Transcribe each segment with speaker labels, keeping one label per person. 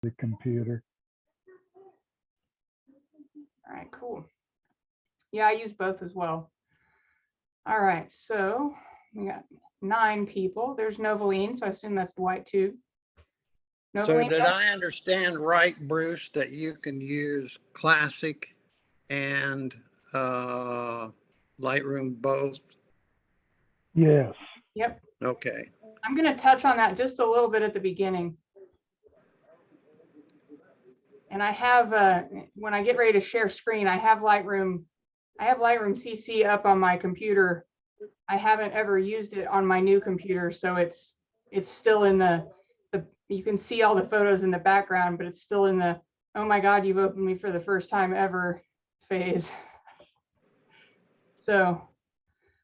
Speaker 1: the computer.
Speaker 2: All right, cool. Yeah, I use both as well. All right, so we got 9 people. There's Novaline, so I assume that's Dwight too.
Speaker 3: So
Speaker 2: Novaline,
Speaker 3: did I understand right, Bruce, that you can use Classic and Lightroom both?
Speaker 1: Yes.
Speaker 2: Yep.
Speaker 3: Okay.
Speaker 2: I'm going to touch on that just a little bit at the beginning. And I have, when I get ready to share screen, I have Lightroom CC up on my computer. I haven't ever used it on my new computer, so it's still in the you can see all the photos in the background, but it's still in the, oh my God, you've opened me for the first time ever phase. So,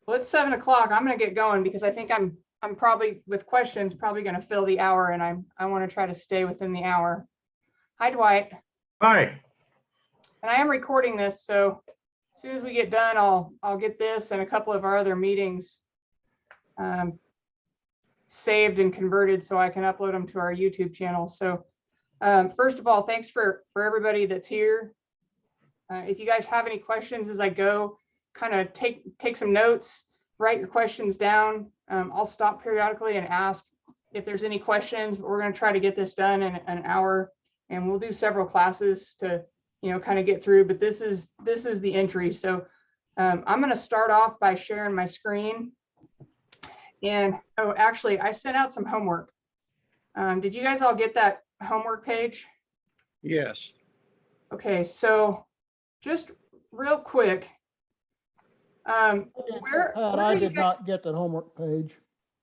Speaker 2: well, it's 7 o'clock. I'm going to get going because I think I'm probably, with questions, probably going to fill the hour, and I want to try to stay within the hour. Hi, Dwight.
Speaker 4: Hi.
Speaker 2: And I am recording this, so as soon as we get done, I'll get this and a couple of our other meetings saved and converted so I can upload them to our YouTube channel. So first of all, thanks for everybody that's here. If you guys have any questions as I go, kind of take some notes, write your questions down. I'll stop periodically and ask if there's any questions, but we're going to try to get this done in an hour, and we'll do several classes to, you know, kind of get through, but this is the entry. So I'm going to start off by sharing my screen. And oh, actually, I sent out some homework. Did you guys all get that homework page?
Speaker 3: Yes.
Speaker 2: Okay, so just real quick,
Speaker 5: I
Speaker 2: where
Speaker 5: did not get that homework page.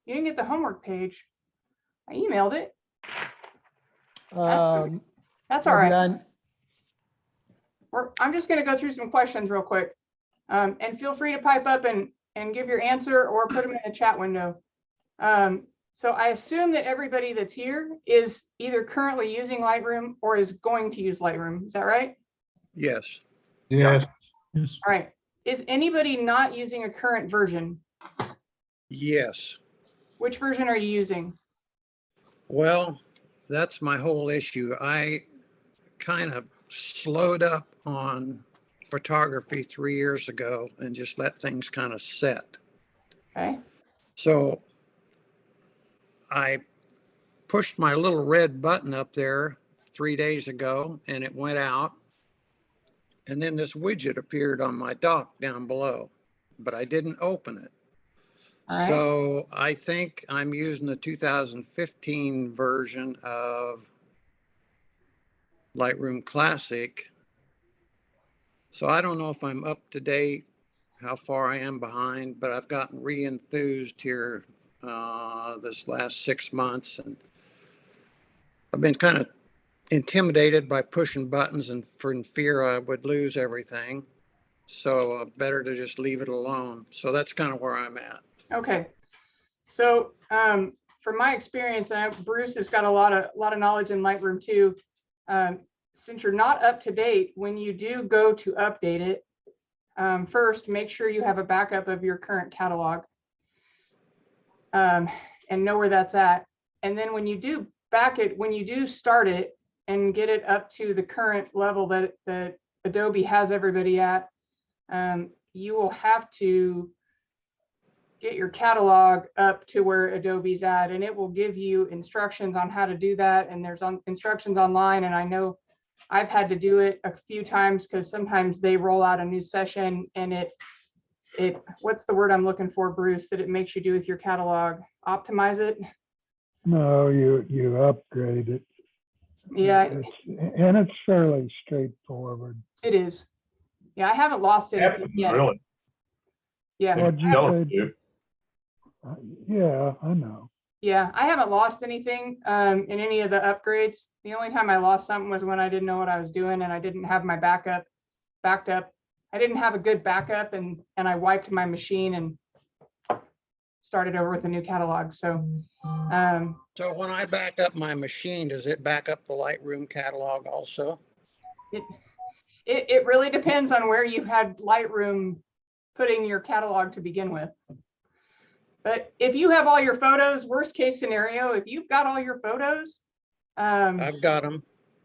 Speaker 2: You didn't get the homework page. I emailed it. That's all right. I'm just going to go through some questions real quick, and feel free to pipe up and give your answer or put them in the chat window. So I assume that everybody that's here is either currently using Lightroom or is going to use Lightroom. Is that right?
Speaker 3: Yes.
Speaker 4: Yes.
Speaker 2: All right. Is anybody not using a current version?
Speaker 3: Yes.
Speaker 2: Which version are you using?
Speaker 3: Well, that's my whole issue. I kind of slowed up on photography 3 years ago and just let things kind of set.
Speaker 2: Okay.
Speaker 3: So I pushed my little red button up there 3 days ago and it went out. And then this widget appeared on my dock down below, but I didn't open it.
Speaker 2: All right.
Speaker 3: So I think I'm using the 2015 version of Lightroom Classic. So I don't know if I'm up to date, how far I am behind, but I've gotten re-enthused here this last 6 months, and I've been kind of intimidated by pushing buttons and in fear I would lose everything. So better to just leave it alone. So that's kind of where I'm at.
Speaker 2: Okay. So from my experience, Bruce has got a lot of knowledge in Lightroom too. Since you're not up to date, when you do go to update it, first make sure you have a backup of your current catalog and know where that's at. And then when you do when you do start it and get it up to the current level that Adobe has everybody at, you will have to get your catalog up to where Adobe's at, and it will give you instructions on how to do that. And there's instructions online, and I know I've had to do it a few times because sometimes they roll out a new session and it what's the word I'm looking for, Bruce, that it makes you do with your catalog? Optimize it?
Speaker 1: No, you upgrade it.
Speaker 2: Yeah.
Speaker 1: And it's fairly straightforward.
Speaker 2: It is. Yeah, I haven't lost anything yet.
Speaker 4: Really?
Speaker 2: Yeah.
Speaker 1: What'd you
Speaker 4: Tell
Speaker 1: say?
Speaker 4: it to.
Speaker 1: Yeah, I know.
Speaker 2: Yeah, I haven't lost anything in any of the upgrades. The only time I lost something was when I didn't know what I was doing and I didn't have my backup backed up. I didn't have a good backup, and I wiped my machine and started over with a new catalog. So
Speaker 3: So when I back up my machine, does it back up the Lightroom catalog also?
Speaker 2: it really depends on where you've had Lightroom putting your catalog to begin with. But if you have all your photos, worst case scenario, if you've got all your photos,
Speaker 3: I've got them.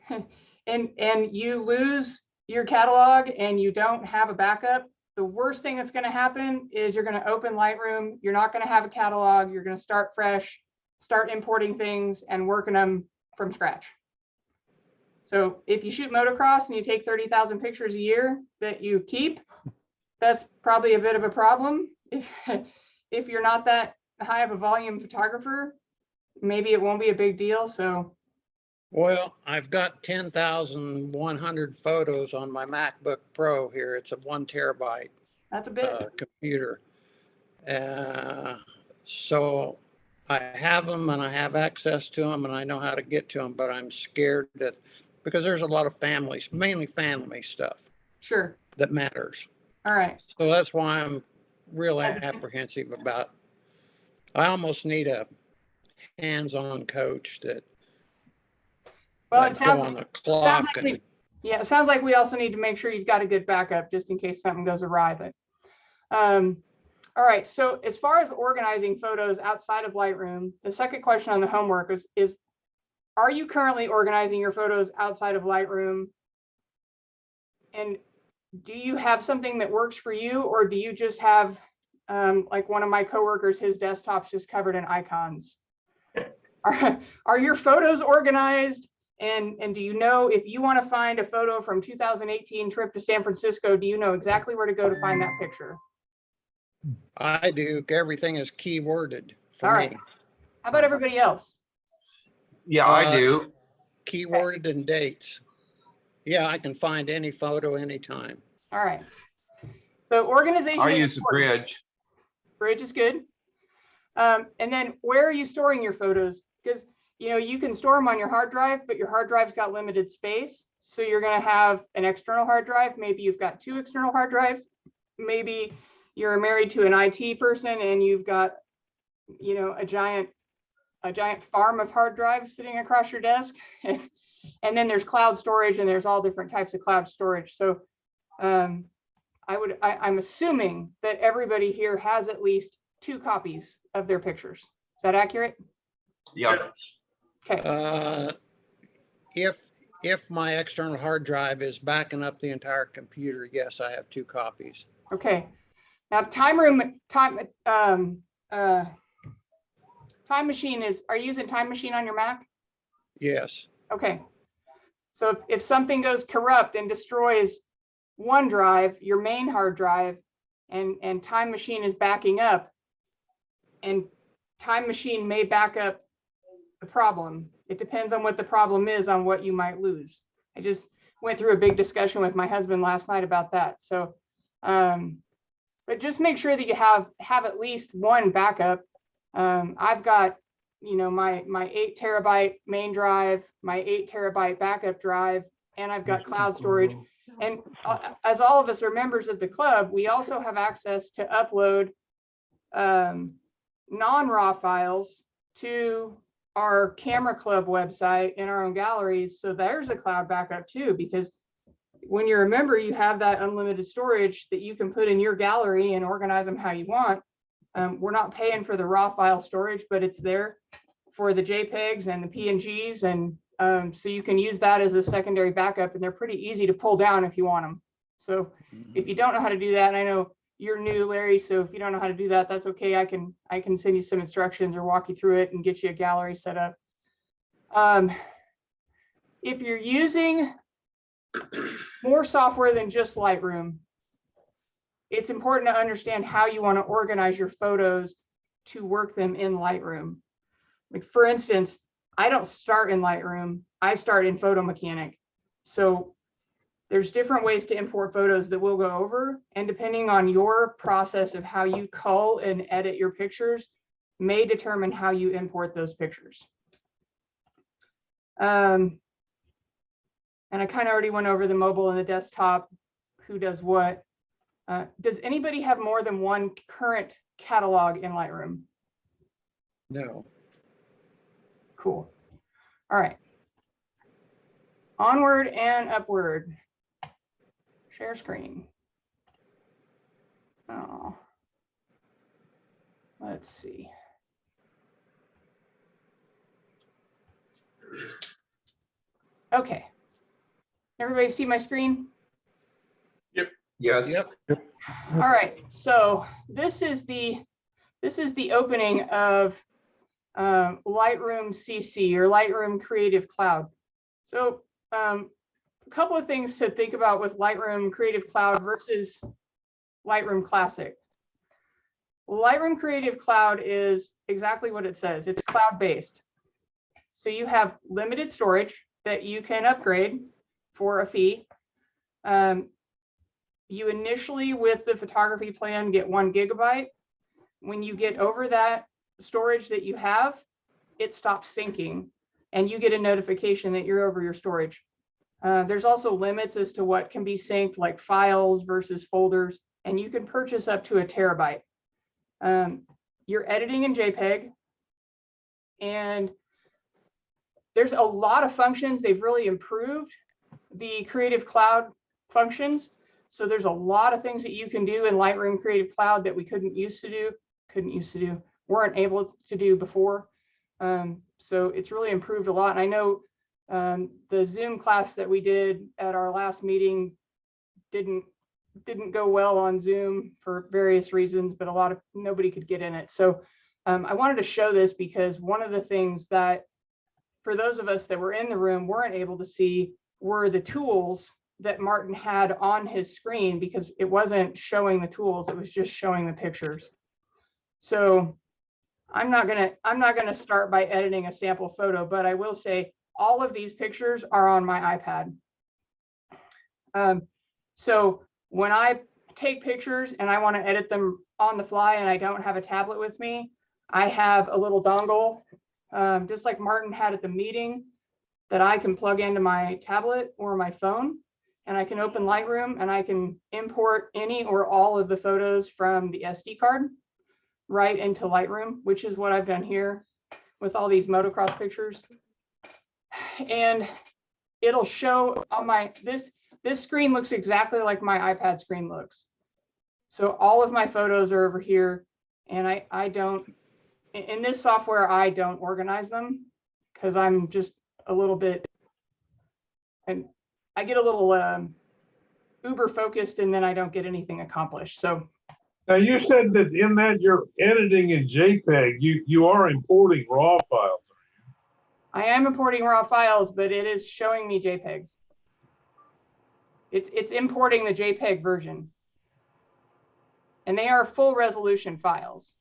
Speaker 2: and you lose your catalog and you don't have a backup, the worst thing that's going to happen is you're going to open Lightroom. You're not going to have a catalog. You're going to start fresh, start importing things and working them from scratch. So if you shoot motocross and you take 30,000 pictures a year that you keep, that's probably a bit of a problem. If you're not that high of a volume photographer, maybe it won't be a big deal. So,
Speaker 3: Well, I've got 10,100 photos on my MacBook Pro here. It's a 1 terabyte
Speaker 2: that's a bit.
Speaker 3: computer. So I have them and I have access to them and I know how to get to them, but I'm scared that because there's a lot of families, mainly family stuff
Speaker 2: Sure.
Speaker 3: that matters.
Speaker 2: All right.
Speaker 3: So that's why I'm real apprehensive about, I almost need a hands-on coach that
Speaker 2: Well,
Speaker 3: like
Speaker 2: it sounds
Speaker 3: go on the
Speaker 2: like
Speaker 3: clock
Speaker 2: we, yeah, it sounds like we also need to make sure you've got a good backup just in case something goes awry. But all right. So as far as organizing photos outside of Lightroom, the second question on the homework is are you currently organizing your photos outside of Lightroom? And do you have something that works for you, or do you just have like one of my coworkers, his desktop's just covered in icons? Are your photos organized? And do you know if you want to find a photo from 2018 trip to San Francisco, do you know exactly where to go to find that picture?
Speaker 3: I do. Everything is keyworded for
Speaker 2: All right.
Speaker 3: me.
Speaker 2: How about everybody else?
Speaker 4: Yeah, I do.
Speaker 3: Keyworded and dates. Yeah, I can find any photo anytime.
Speaker 2: All right. So organization.
Speaker 4: I
Speaker 2: is
Speaker 4: use the
Speaker 2: important.
Speaker 4: bridge.
Speaker 2: Bridge is good. And then where are you storing your photos? Because you can store them on your hard drive, but your hard drive's got limited space. So you're going to have an external hard drive. Maybe you've got 2 external hard drives. Maybe you're married to an IT person and you've got, a giant farm of hard drives sitting across your desk. And then there's cloud storage, and there's all different types of cloud storage. So I'm assuming that everybody here has at least 2 copies of their pictures. Is that accurate?
Speaker 4: Yeah.
Speaker 2: Okay.
Speaker 3: If my external hard drive is backing up the entire computer, yes, I have 2 copies.
Speaker 2: Okay. Now, Time Machine are you using Time Machine on your Mac?
Speaker 3: Yes.
Speaker 2: Okay. So if something goes corrupt and destroys OneDrive, your main hard drive, and Time Machine is backing up, and Time Machine may back up the problem. It depends on what the problem is, on what you might lose. I just went through a big discussion with my husband last night about that. So, but just make sure that you have at least one backup. I've got, my 8 terabyte main drive, my 8 terabyte backup drive, and I've got cloud storage. And as all of us are members of the club, we also have access to upload non-RAW files to our camera club website in our own galleries. So there's a cloud backup too, because when you're a member, you have that unlimited storage that you can put in your gallery and organize them how you want. We're not paying for the raw file storage, but it's there for the JPEGs and the PNGs. And so you can use that as a secondary backup, and they're pretty easy to pull down if you want them. So if you don't know how to do that, and I know you're new, Larry, so if you don't know how to do that, that's okay. I can send you some instructions or walk you through it and get you a gallery set up. If you're using more software than just Lightroom, it's important to understand how you want to organize your photos to work them in Lightroom. Like, for instance, I don't start in Lightroom, I start in Photo Mechanic. So there's different ways to import photos that we'll go over, and depending on your process of how you cull and edit your pictures may determine how you import those pictures. And I kind of already went over the mobile and the desktop, who does what. Does anybody have more than one current catalog in Lightroom?
Speaker 3: No.
Speaker 2: Cool. All right. Onward and upward. Share screen. Oh. Let's see. Okay. Everybody see my screen?
Speaker 4: Yes.
Speaker 3: Yep.
Speaker 2: All right, so this is the opening of Lightroom CC or Lightroom Creative Cloud. So a couple of things to think about with Lightroom Creative Cloud versus Lightroom Classic. Lightroom Creative Cloud is exactly what it says. It's cloud-based. So you have limited storage that you can upgrade for a fee. You initially, with the photography plan, get 1 gigabyte. When you get over that storage that you have, it stops syncing and you get a notification that you're over your storage. There's also limits as to what can be synced, like files versus folders, and you can purchase up to 1 terabyte. You're editing in JPEG, and there's a lot of functions. They've really improved the Creative Cloud functions. So there's a lot of things that you can do in Lightroom Creative Cloud that we weren't able to do before. So it's really improved a lot. And I know the Zoom class that we did at our last meeting didn't go well on Zoom for various reasons, but nobody could get in it. So I wanted to show this because one of the things that for those of us that were in the room weren't able to see were the tools that Martin had on his screen, because it wasn't showing the tools, it was just showing the pictures. So I'm not gonna start by editing a sample photo, but I will say all of these pictures are on my iPad. So when I take pictures and I want to edit them on the fly and I don't have a tablet with me, I have a little dongle, just like Martin had at the meeting, that I can plug into my tablet or my phone, and I can open Lightroom and I can import any or all of the photos from the SD card right into Lightroom, which is what I've done here with all these motocross pictures. And it'll show on this screen looks exactly like my iPad screen looks. So all of my photos are over here, and I don't, in this software, I don't organize them because I'm just a little bit, and I get a little uber focused, and then I don't get anything accomplished. So
Speaker 6: Now, you said that in that you're editing in JPEG, you are importing RAW files.
Speaker 2: I am importing raw files, but it is showing me JPEGs. It's importing the JPEG version, and they are full resolution files.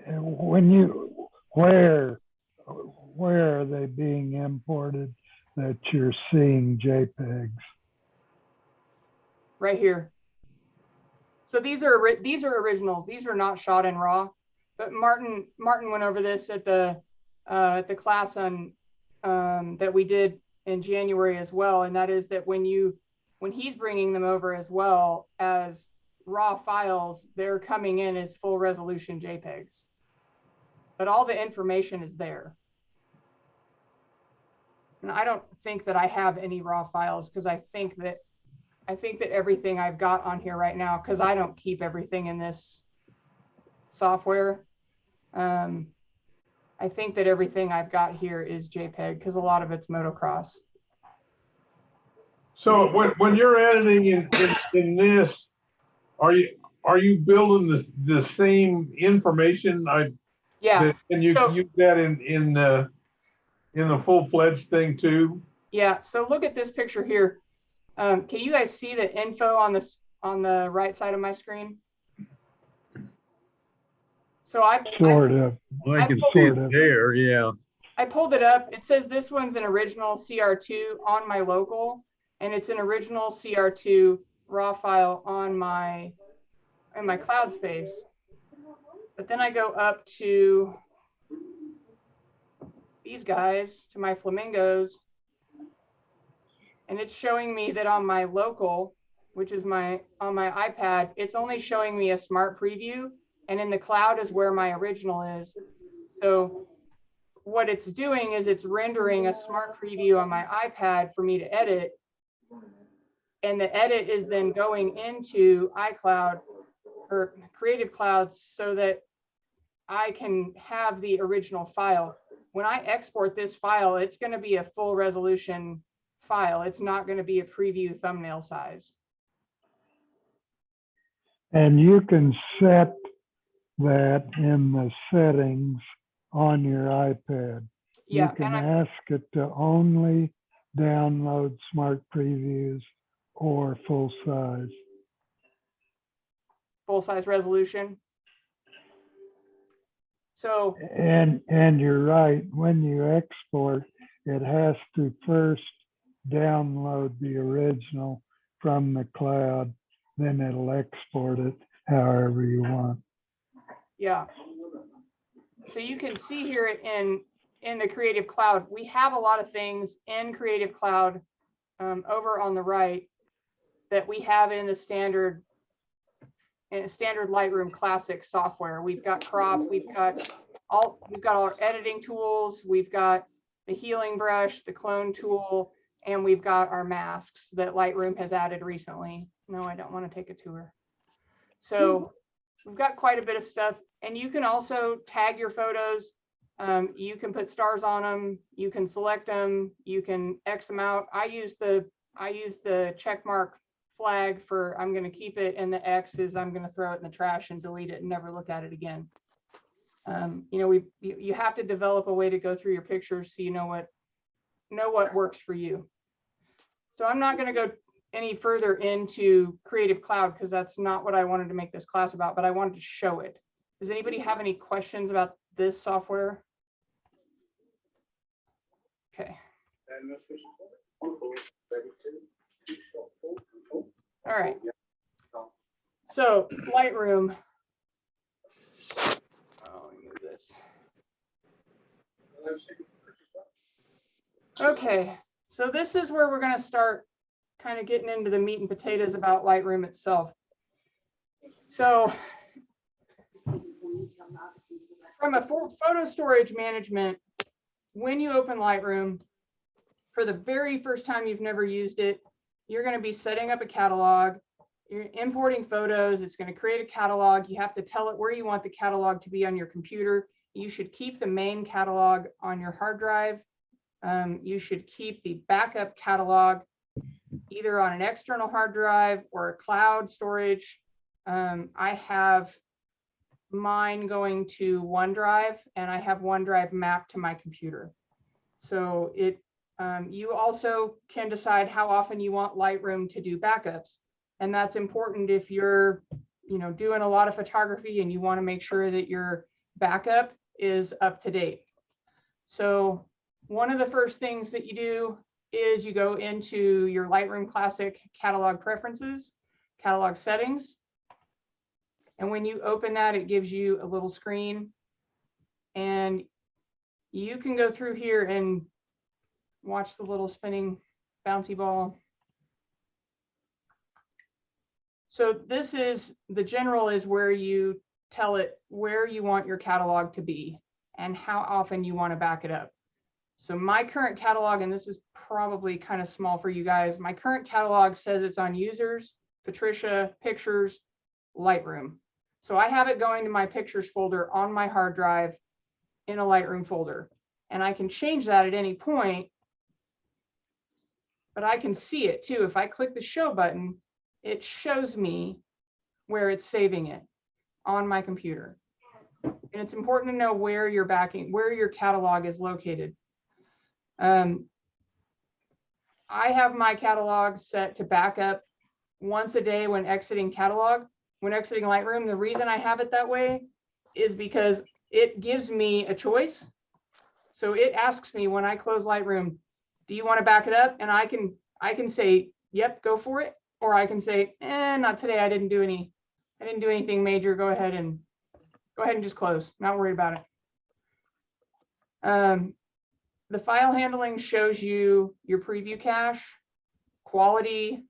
Speaker 1: And when you, where are they being imported that you're seeing JPEGs?
Speaker 2: Right here. So these are originals. These are not shot in RAW, but Martin went over this at the class on that we did in January as well, and that is that when he's bringing them over as well as RAW files, they're coming in as full resolution JPEGs, but all the information is there. And I don't think that I have any RAW files, because I think that everything I've got on here right now, because I don't keep everything in this software. I think that everything I've got here is JPEG, because a lot of it's motocross.
Speaker 6: So when you're editing in this, are you building the same information?
Speaker 2: Yeah.
Speaker 6: And you
Speaker 2: So,
Speaker 6: use that in the full-fledged thing too?
Speaker 2: Yeah. So look at this picture here. Can you guys see the info on the right side of my screen? So I
Speaker 1: Sort of.
Speaker 6: I can see it there, yeah.
Speaker 2: I pulled it up. It says this one's an original CR2 on my local, and it's an original CR2 raw file in my cloud space. But then I go up to these guys, to my flamingos, and it's showing me that on my local, which is on my iPad, it's only showing me a smart preview, and in the cloud is where my original is. So what it's doing is it's rendering a smart preview on my iPad for me to edit, and the edit is then going into iCloud or Creative Cloud so that I can have the original file. when I export this file, it's going to be a full resolution file. It's not going to be a preview thumbnail size.
Speaker 1: And you can set that in the settings on your iPad.
Speaker 2: Yeah,
Speaker 1: You can
Speaker 2: and
Speaker 1: ask it to only download smart previews or full size.
Speaker 2: full size resolution. So
Speaker 1: And you're right, when you export, it has to first download the original from the cloud, then it'll export it however you want.
Speaker 2: yeah. So you can see here in the Creative Cloud, we have a lot of things in Creative Cloud over on the right that we have in the standard Lightroom Classic software. We've got crop, we've got our editing tools, we've got the healing brush, the clone tool, and we've got our masks that Lightroom has added recently. No, I don't want to take a tour. So we've got quite a bit of stuff, and you can also tag your photos. You can put stars on them, you can select them, you can X them out. I use the check mark flag for I'm going to keep it, and the X is I'm going to throw it in the trash and delete it and never look at it again. You know, you have to develop a way to go through your pictures so you know what works for you. So I'm not going to go any further into Creative Cloud because that's not what I wanted to make this class about, but I wanted to show it. Does anybody have any questions about this software? Okay. All right. So Lightroom. Oh, let me move this. Okay, so this is where we're going to start kind of getting into the meat and potatoes about Lightroom itself. So from a photo storage management, when you open Lightroom, for the very first time you've never used it, you're going to be setting up a catalog. You're importing photos. It's going to create a catalog. You have to tell it where you want the catalog to be on your computer. You should keep the main catalog on your hard drive. You should keep the backup catalog either on an external hard drive or a cloud storage. I have mine going to OneDrive, and I have OneDrive mapped to my computer. So you also can decide how often you want Lightroom to do backups. And that's important if you're, doing a lot of photography and you want to make sure that your backup is up to date. So one of the first things that you do is you go into your Lightroom Classic catalog preferences, catalog settings. And when you open that, it gives you a little screen. And you can go through here and watch the little spinning bouncy ball. So this is, the general is where you tell it where you want your catalog to be and how often you want to back it up. So my current catalog, and this is probably kind of small for you guys, my current catalog says it's on users, Patricia, pictures, Lightroom. So I have it going to my pictures folder on my hard drive in a Lightroom folder. And I can change that at any point, but I can see it too. If I click the show button, it shows me where it's saving it on my computer. And it's important to know where your catalog is located. I have my catalog set to backup once a day when exiting Lightroom. The reason I have it that way is because it gives me a choice. So it asks me when I close Lightroom, do you want to back it up? And I can say, yep, go for it. Or I can say, not today. I didn't do anything major. Go ahead and just close. Not worried about it. The file handling shows you your preview cache, quality,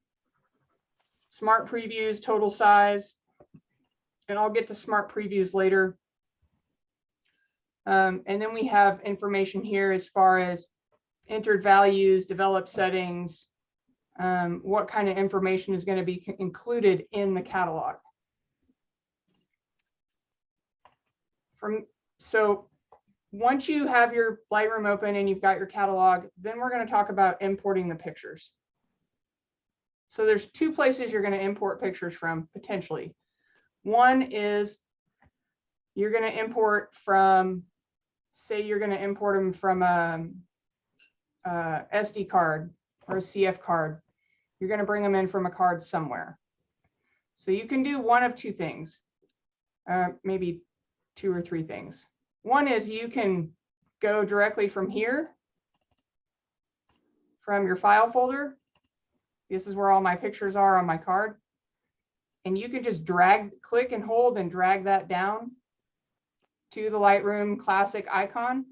Speaker 2: smart previews, total size, and I'll get to smart previews later. And then we have information here as far as entered values, developed settings, what kind of information is going to be included in the catalog. So once you have your Lightroom open and you've got your catalog, then we're going to talk about importing the pictures. So there's two places you're going to import pictures from potentially. One is you're going to import from, say you're going to import them from a SD card or a CF card. You're going to bring them in from a card somewhere. So you can do one of two things, maybe two or three things. One is you can go directly from here, from your file folder. This is where all my pictures are on my card. And you can just click and hold and drag that down to the Lightroom Classic icon,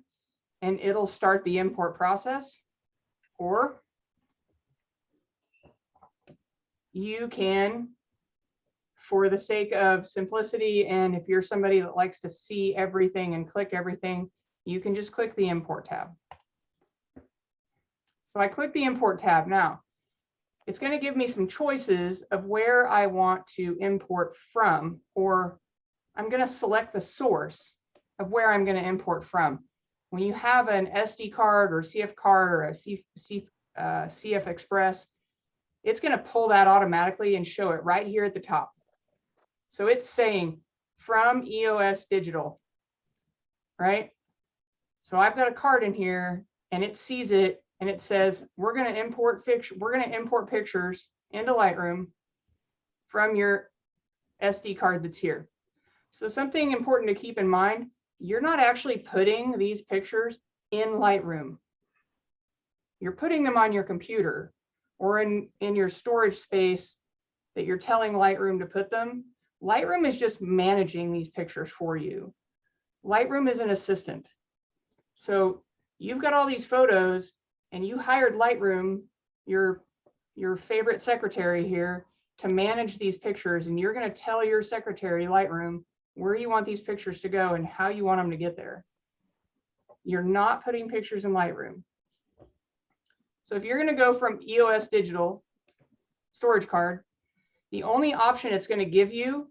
Speaker 2: and it'll start the import process. Or you can, for the sake of simplicity, and if you're somebody that likes to see everything and click everything, you can just click the import tab. So I click the import tab. Now, it's going to give me some choices of where I want to import from, or I'm going to select the source of where I'm going to import from. When you have an SD card or CF card or a CF Express, it's going to pull that automatically and show it right here at the top. So it's saying from EOS Digital, right? So I've got a card in here and it sees it and it says, we're going to import pictures into Lightroom from your SD card that's here. So something important to keep in mind, you're not actually putting these pictures in Lightroom. You're putting them on your computer or in your storage space that you're telling Lightroom to put them. Lightroom is just managing these pictures for you. Lightroom is an assistant. So you've got all these photos and you hired Lightroom, your favorite secretary here, to manage these pictures, and you're going to tell your secretary, Lightroom, where you want these pictures to go and how you want them to get there. You're not putting pictures in Lightroom. So if you're going to go from EOS Digital storage card, the only option it's going to give you,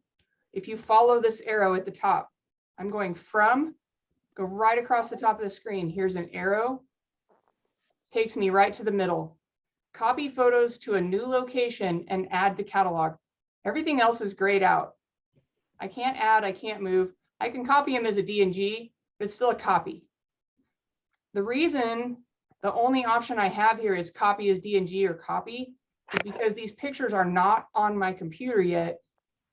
Speaker 2: if you follow this arrow at the top, I'm going from, go right across the top of the screen. Here's an arrow, takes me right to the middle. Copy photos to a new location and add to catalog. Everything else is grayed out. I can't add, I can't move. I can copy them as a DNG, but it's still a copy. The reason the only option I have here is copy as DNG or copy is because these pictures are not on my computer yet,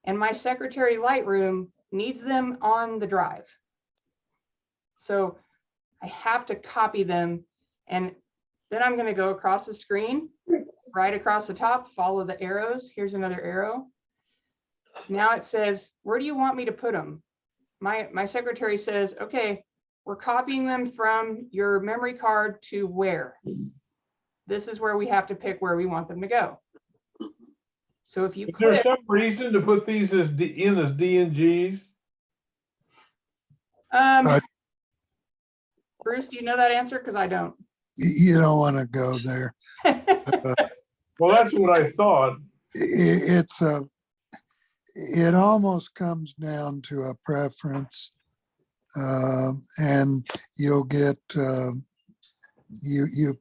Speaker 2: and my secretary Lightroom needs them on the drive. So I have to copy them, and then I'm going to go across the screen, right across the top, follow the arrows. Here's another arrow. Now it says, where do you want me to put them? My secretary says, okay, we're copying them from your memory card to where? This is where we have to pick where we want them to go. So if you
Speaker 6: Is
Speaker 2: click,
Speaker 6: there some reason to put these as DNGs?
Speaker 2: Bruce, do you know that answer? Because I don't.
Speaker 7: You don't want to go there.
Speaker 6: Well, that's what I thought.
Speaker 7: It almost comes down to a preference, and you'll get you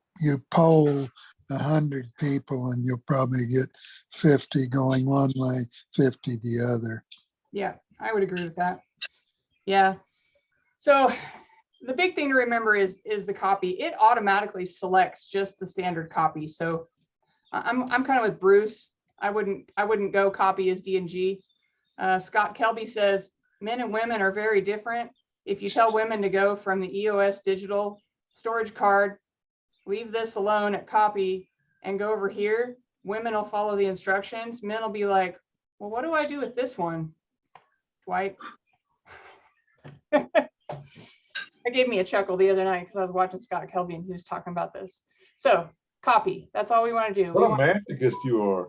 Speaker 7: poll 100 people and you'll probably get 50 going one way, 50 the other.
Speaker 2: Yeah, I would agree with that. Yeah. So the big thing to remember is the copy. It automatically selects just the standard copy. So I'm kind of with Bruce. I wouldn't go copy as DNG. Scott Kelby says men and women are very different. If you tell women to go from the EOS Digital storage card, leave this alone at copy and go over here, women will follow the instructions. Men will be like, well, what do I do with this one, Dwight? That gave me a chuckle the other night because I was watching Scott Kelby and he was talking about this. So copy, that's all we want to do.
Speaker 6: What a masochist you are.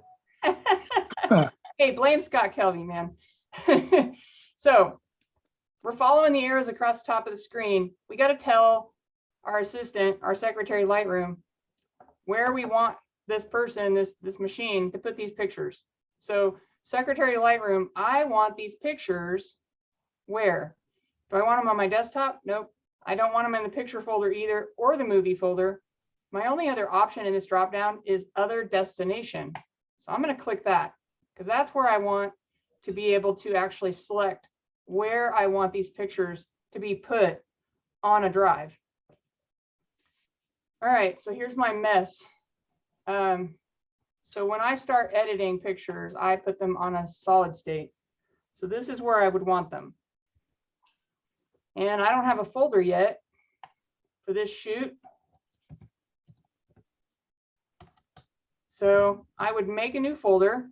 Speaker 2: Hey, blame Scott Kelby, man. So we're following the arrows across the top of the screen. We got to tell our assistant, our secretary Lightroom, where we want this person, this machine to put these pictures. So secretary Lightroom, I want these pictures where? Do I want them on my desktop? Nope. I don't want them in the picture folder either, or the movie folder. My only other option in this dropdown is other destination. So I'm going to click that because that's where I want to be able to actually select where I want these pictures to be put on a drive. All right, so here's my mess. So when I start editing pictures, I put them on a solid state. So this is where I would want them. And I don't have a folder yet for this shoot. So I would make a new folder.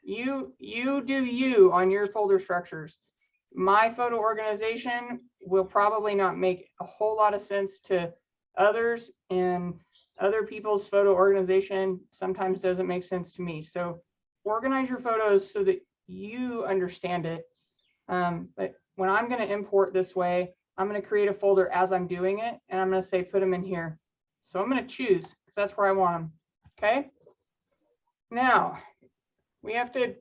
Speaker 2: You do you on your folder structures. My photo organization will probably not make a whole lot of sense to others, and other people's photo organization sometimes doesn't make sense to me. So organize your photos so that you understand it. But when I'm going to import this way, I'm going to create a folder as I'm doing it, and I'm going to say put them in here. So I'm going to choose because that's where I want them. Okay. Now we have to,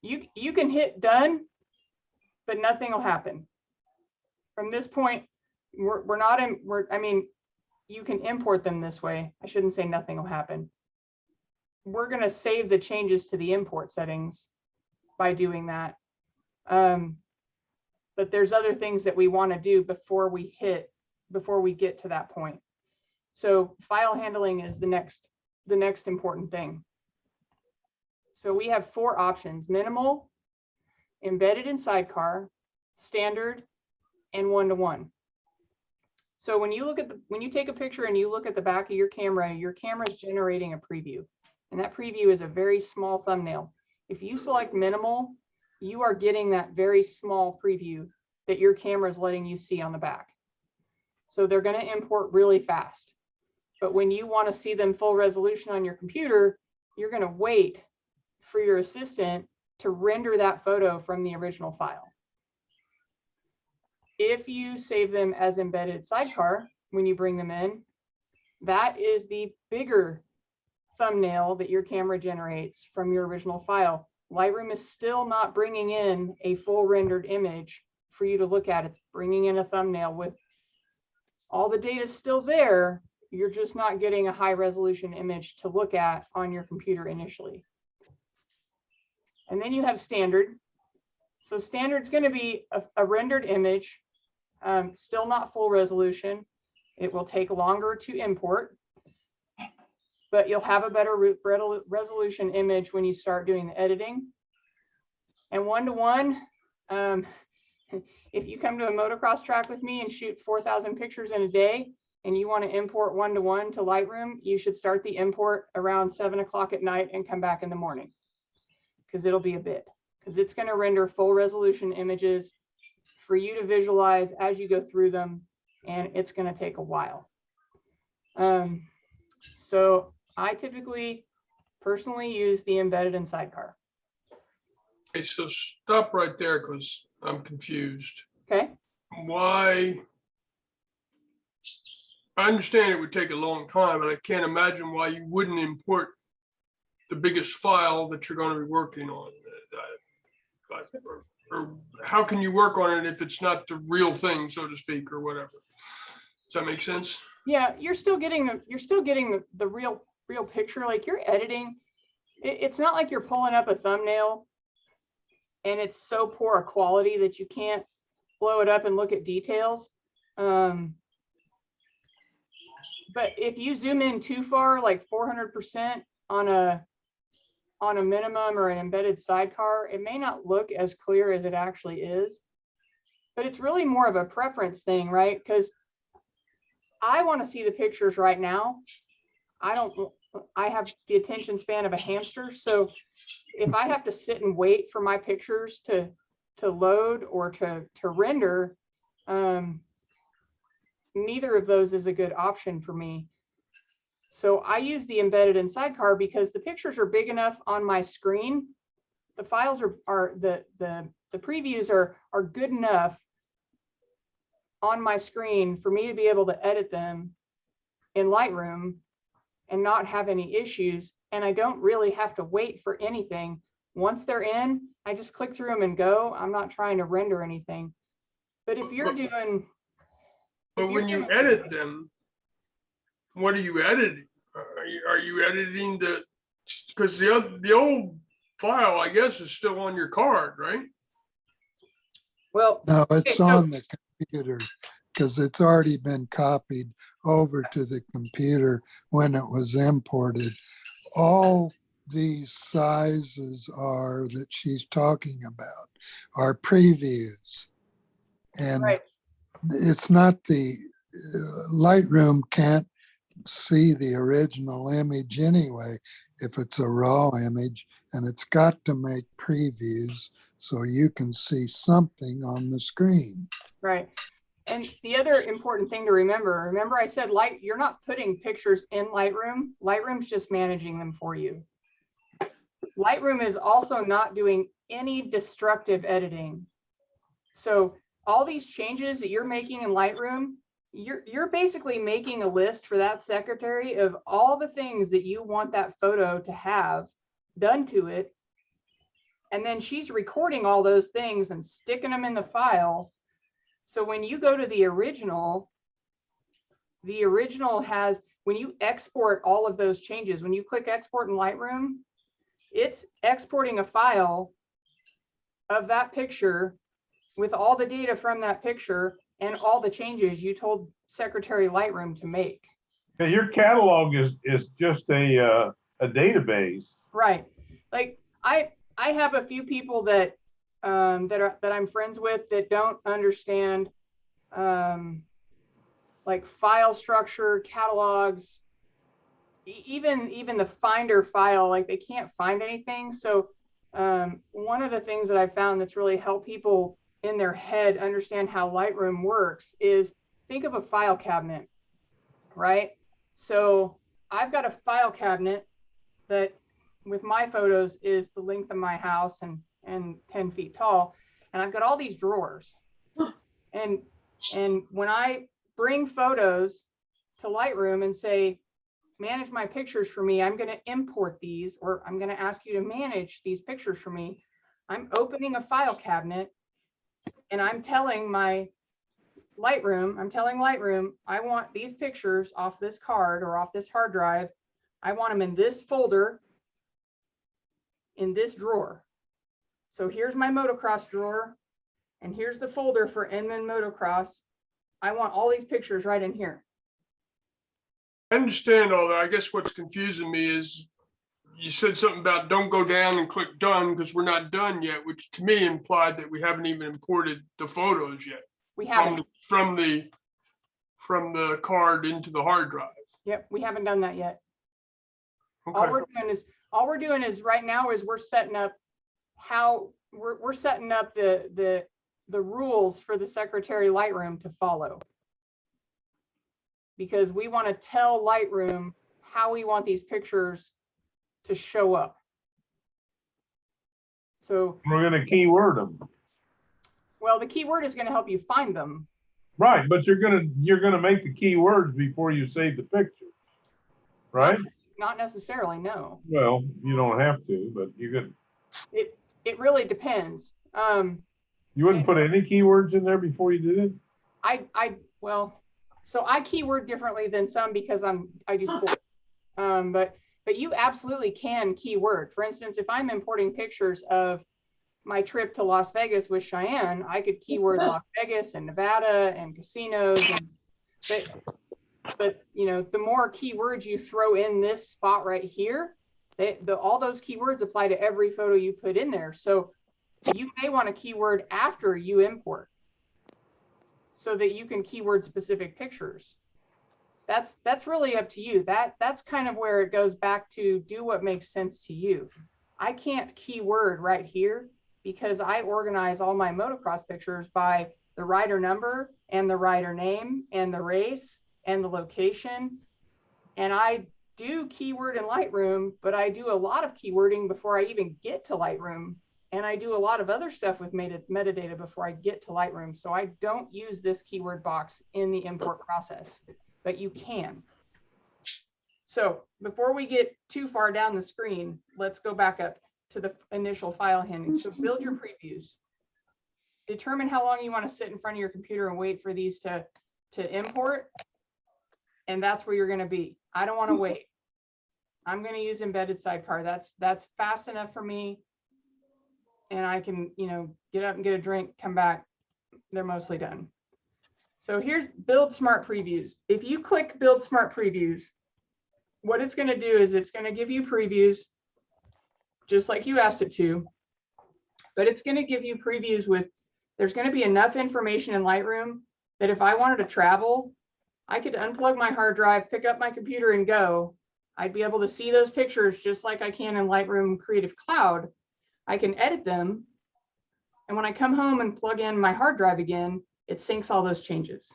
Speaker 2: you can hit done, but nothing will happen. From this point, we're not in, I mean, you can import them this way. I shouldn't say nothing will happen. We're going to save the changes to the import settings by doing that. But there's other things that we want to do before we get to that point. So file handling is the next important thing. So we have 4 options: minimal, embedded in sidecar, standard, and 1-to-1. So when you take a picture and you look at the back of your camera is generating a preview, and that preview is a very small thumbnail. If you select minimal, you are getting that very small preview that your camera is letting you see on the back. So they're going to import really fast. But when you want to see them full resolution on your computer, you're going to wait for your assistant to render that photo from the original file. If you save them as embedded sidecar, when you bring them in, that is the bigger thumbnail that your camera generates from your original file. Lightroom is still not bringing in a full rendered image for you to look at. It's bringing in a thumbnail with all the data still there. You're just not getting a high resolution image to look at on your computer initially. And then you have standard. So standard is going to be a rendered image, still not full resolution. It will take longer to import, but you'll have a better resolution image when you start doing the editing. And 1-to-1, if you come to a motocross track with me and shoot 4,000 pictures in a day, and you want to import 1-to-1 to Lightroom, you should start the import around 7 o'clock at night and come back in the morning, because it'll be a bit, because it's going to render full resolution images for you to visualize as you go through them, and it's going to take a while. So I typically personally use the embedded in sidecar.
Speaker 8: Okay, so stop right there because I'm confused.
Speaker 2: Okay.
Speaker 8: Why? I understand it would take a long time, and I can't imagine why you wouldn't import the biggest file that you're going to be working on. Or how can you work on it if it's not the real thing, so to speak, or whatever? Does that make sense?
Speaker 2: Yeah, you're still getting the real picture. Like you're editing. It's not like you're pulling up a thumbnail and it's so poor a quality that you can't blow it up and look at details. But if you zoom in too far, like 400% on a minimum or an embedded sidecar, it may not look as clear as it actually is. But it's really more of a preference thing, right? Because I want to see the pictures right now. I have the attention span of a hamster. So if I have to sit and wait for my pictures to load or to render, neither of those is a good option for me. So I use the embedded in sidecar because the pictures are big enough on my screen. The files are the previews are good enough on my screen for me to be able to edit them in Lightroom and not have any issues. And I don't really have to wait for anything. Once they're in, I just click through them and go. I'm not trying to render anything. But if you're doing
Speaker 8: But when you edit them, what are you editing? Are you editing because the old file, I guess, is still on your card, right?
Speaker 2: Well,
Speaker 7: No,
Speaker 2: okay,
Speaker 7: it's
Speaker 2: so-
Speaker 7: on the computer because it's already been copied over to the computer when it was imported. All these sizes are that she's talking about are previews. And
Speaker 2: right.
Speaker 7: it's not Lightroom can't see the original image anyway if it's a raw image, and it's got to make previews so you can see something on the screen.
Speaker 2: Right. And the other important thing to remember I said you're not putting pictures in Lightroom. Lightroom's just managing them for you. Lightroom is also not doing any destructive editing. So all these changes that you're making in Lightroom, you're basically making a list for that secretary of all the things that you want that photo to have done to it. And then she's recording all those things and sticking them in the file. So when you go to the original has, when you export all of those changes, when you click export in Lightroom, it's exporting a file of that picture with all the data from that picture and all the changes you told Secretary Lightroom to make.
Speaker 6: Okay, your catalog is just a database.
Speaker 2: Right. Like I have a few people that I'm friends with that don't understand like file structure, catalogs, even the Finder file, like they can't find anything. So one of the things that I found that's really helped people in their head understand how Lightroom works is think of a file cabinet, right? So I've got a file cabinet that with my photos is the length of my house and 10 feet tall. And I've got all these drawers. And when I bring photos to Lightroom and say, manage my pictures for me, I'm going to import these, or I'm going to ask you to manage these pictures for me. I'm opening a file cabinet and I'm telling Lightroom, I want these pictures off this card or off this hard drive. I want them in this folder, in this drawer. So here's my motocross drawer, and here's the folder for Inman motocross. I want all these pictures right in here.
Speaker 8: I understand all that. I guess what's confusing me is you said something about don't go down and click done because we're not done yet, which to me implied that we haven't even imported the photos yet.
Speaker 2: We haven't.
Speaker 8: From the card into the hard drive.
Speaker 2: Yep, we haven't done that yet.
Speaker 8: Okay.
Speaker 2: All we're doing is right now is we're setting up we're setting up the rules for the Secretary Lightroom to follow. Because we want to tell Lightroom how we want these pictures to show up. So
Speaker 6: We're going to keyword them.
Speaker 2: well, the keyword is going to help you find them.
Speaker 6: Right, but you're gonna make the keywords before you save the picture, right?
Speaker 2: Not necessarily, no.
Speaker 6: Well, you don't have to, but you could.
Speaker 2: It really depends.
Speaker 6: You wouldn't put any keywords in there before you did it?
Speaker 2: Well, so I keyword differently than some because I do sport. But you absolutely can keyword. For instance, if I'm importing pictures of my trip to Las Vegas with Cheyenne, I could keyword Las Vegas and Nevada and casinos. But you know, the more keywords you throw in this spot right here, all those keywords apply to every photo you put in there. So you may want to keyword after you import so that you can keyword specific pictures. That's really up to you. That's kind of where it goes back to do what makes sense to you. I can't keyword right here because I organize all my motocross pictures by the rider number and the rider name and the race and the location. And I do keyword in Lightroom, but I do a lot of keywording before I even get to Lightroom. And I do a lot of other stuff with metadata before I get to Lightroom. So I don't use this keyword box in the import process, but you can. So before we get too far down the screen, let's go back up to the initial file handling. So build your previews. Determine how long you want to sit in front of your computer and wait for these to to import, and that's where you're going to be. I don't want to wait. I'm going to use embedded sidecar. That's fast enough for me. And I can, get up and get a drink, come back. They're mostly done. So here's Build Smart Previews. If you click Build Smart Previews, what it's going to do is it's going to give you previews just like you asked it to, but it's going to give you previews with, there's going to be enough information in Lightroom that if I wanted to travel, I could unplug my hard drive, pick up my computer and go. I'd be able to see those pictures just like I can in Lightroom Creative Cloud. I can edit them. And when I come home and plug in my hard drive again, it syncs all those changes.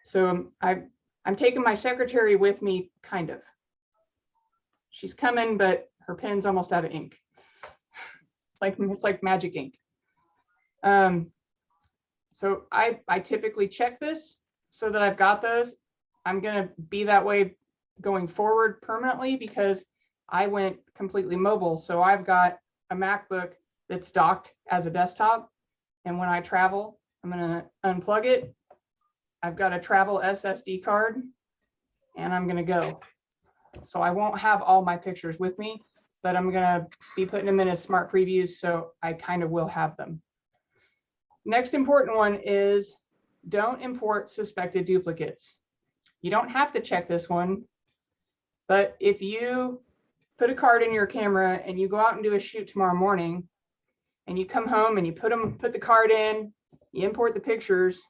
Speaker 2: So I'm taking my secretary with me, kind of. She's coming, but her pen's almost out of ink. It's like magic ink. So I typically check this so that I've got those. I'm gonna be that way going forward permanently because I went completely mobile. So I've got a MacBook that's docked as a desktop. And when I travel, I'm gonna unplug it. I've got a travel SSD card and I'm gonna go. So I won't have all my pictures with me, but I'm gonna be putting them in as smart previews. So I kind of will have them. Next important one is don't import suspected duplicates. You don't have to check this one, but if you put a card in your camera and you go out and do a shoot tomorrow morning and you come home and you put the card in, you import the pictures,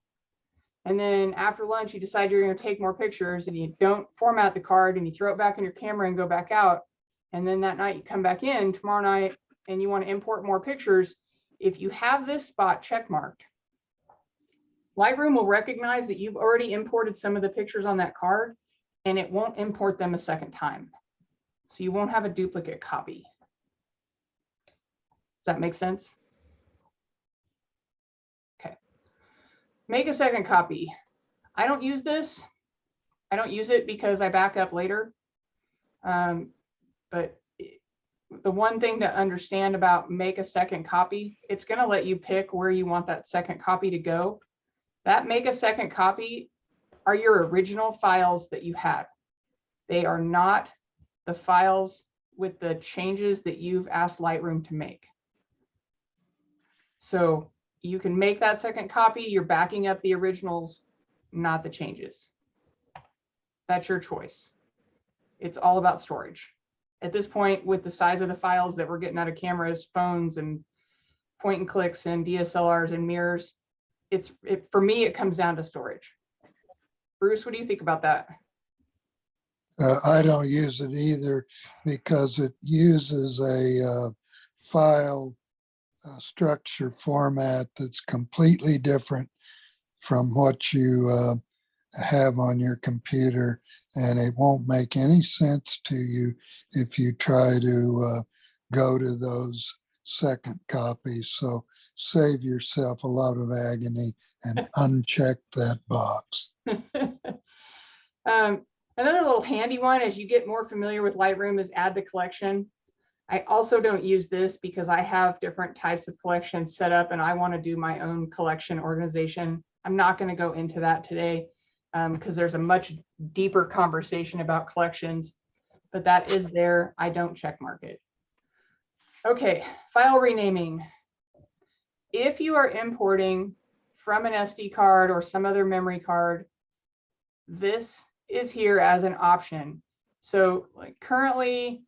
Speaker 2: and then after lunch you decide you're going to take more pictures and you don't format the card and you throw it back in your camera and go back out, and then that night you come back in tomorrow night and you want to import more pictures, if you have this spot check marked, Lightroom will recognize that you've already imported some of the pictures on that card and it won't import them a second time. So you won't have a duplicate copy. Does that make sense? Okay. Make a second copy. I don't use this. I don't use it because I back up later. But the one thing to understand about make a second copy, it's going to let you pick where you want that second copy to go. That make a second copy are your original files that you had. They are not the files with the changes that you've asked Lightroom to make. So you can make that second copy, you're backing up the originals, not the changes. That's your choice. It's all about storage. At this point, with the size of the files that we're getting out of cameras, phones, and point and clicks and DSLRs and mirrors, for me, it comes down to storage. Bruce, what do you think about that?
Speaker 7: I don't use it either because it uses a file structure format that's completely different from what you have on your computer, and it won't make any sense to you if you try to go to those second copies. So save yourself a lot of agony and uncheck that box.
Speaker 2: Another little handy one as you get more familiar with Lightroom is add the collection. I also don't use this because I have different types of collections set up and I want to do my own collection organization. I'm not going to go into that today because there's a much deeper conversation about collections, but that is there. I don't check mark it. Okay, file renaming. If you are importing from an SD card or some other memory card, this is here as an option. So like currently,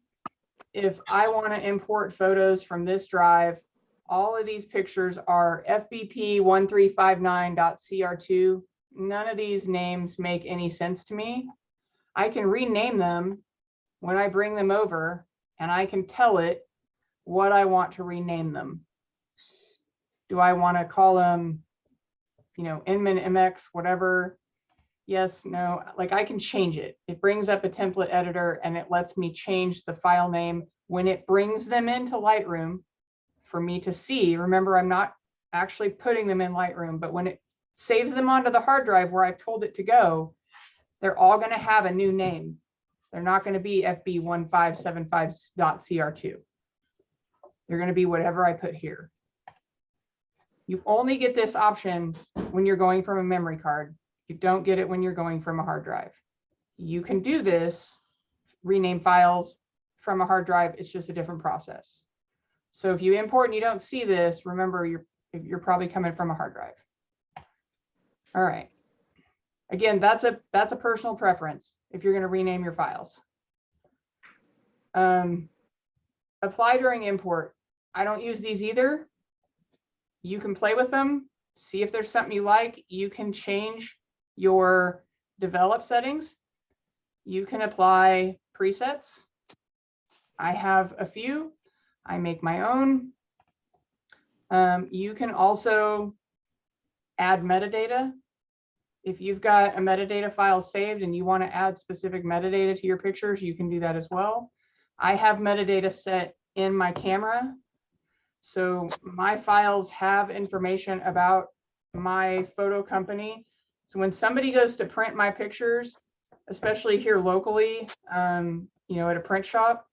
Speaker 2: if I want to import photos from this drive, all of these pictures are FBP1359.cr2. None of these names make any sense to me. I can rename them when I bring them over and I can tell it what I want to rename them. Do I want to call them, Inman MX, whatever? Yes, no, like I can change it. It brings up a template editor and it lets me change the file name when it brings them into Lightroom for me to see. Remember, I'm not actually putting them in Lightroom, but when it saves them onto the hard drive where I've told it to go, they're all going to have a new name. They're not going to be FB1575.cr2. They're going to be whatever I put here. You only get this option when you're going from a memory card. You don't get it when you're going from a hard drive. You can do this, rename files from a hard drive. It's just a different process. So if you import and you don't see this, remember you're probably coming from a hard drive. All right. Again, that's a personal preference if you're going to rename your files. Apply during import. I don't use these either. You can play with them, see if there's something you like. You can change your develop settings. You can apply presets. I have a few. I make my own. You can also add metadata. If you've got a metadata file saved and you want to add specific metadata to your pictures, you can do that as well. I have metadata set in my camera. So my files have information about my photo company. So when somebody goes to print my pictures, especially here locally, you know, at a print shop,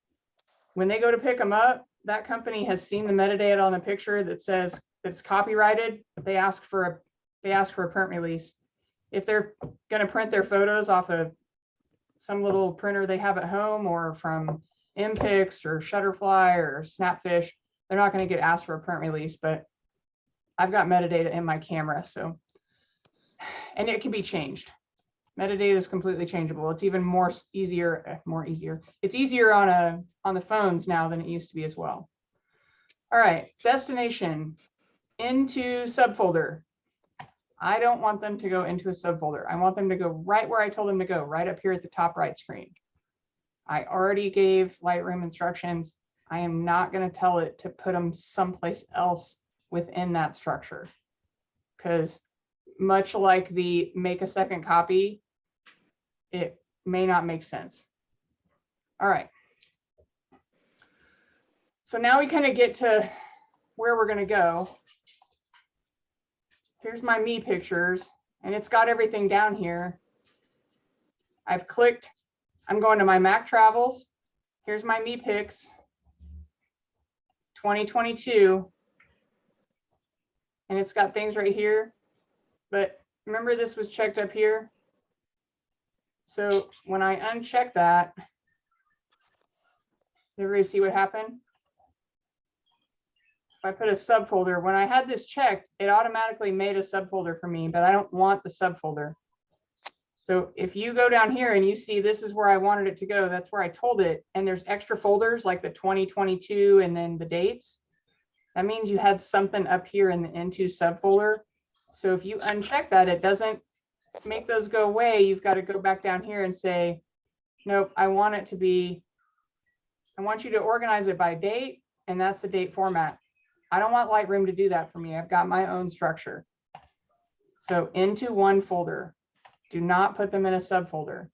Speaker 2: when they go to pick them up, that company has seen the metadata on the picture that says it's copyrighted. They ask for a print release. If they're going to print their photos off of some little printer they have at home or from MPix or Shutterfly or Snapfish, they're not going to get asked for a print release, but I've got metadata in my camera. So, and it can be changed. Metadata is completely changeable. It's even easier. It's easier on the phones now than it used to be as well. All right, destination into subfolder. I don't want them to go into a subfolder. I want them to go right where I told them to go, right up here at the top right screen. I already gave Lightroom instructions. I am not going to tell it to put them someplace else within that structure, because much like the make a second copy, it may not make sense. All right. So now we kind of get to where we're going to go. Here's my me pictures, and it's got everything down here. I've clicked, I'm going to my Mac travels. Here's my me pics 2022. And it's got things right here. But remember, this was checked up here. So when I uncheck that, everybody see what happened? If I put a subfolder, when I had this checked, it automatically made a subfolder for me, but I don't want the subfolder. So if you go down here and you see this is where I wanted it to go, that's where I told it, and there's extra folders like the 2022 and then the dates, that means you had something up here in the into subfolder. So if you uncheck that, it doesn't make those go away. You've got to go back down here and say, nope, I want it to be, I want you to organize it by date, and that's the date format. I don't want Lightroom to do that for me. I've got my own structure. So into one folder. Do not put them in a subfolder.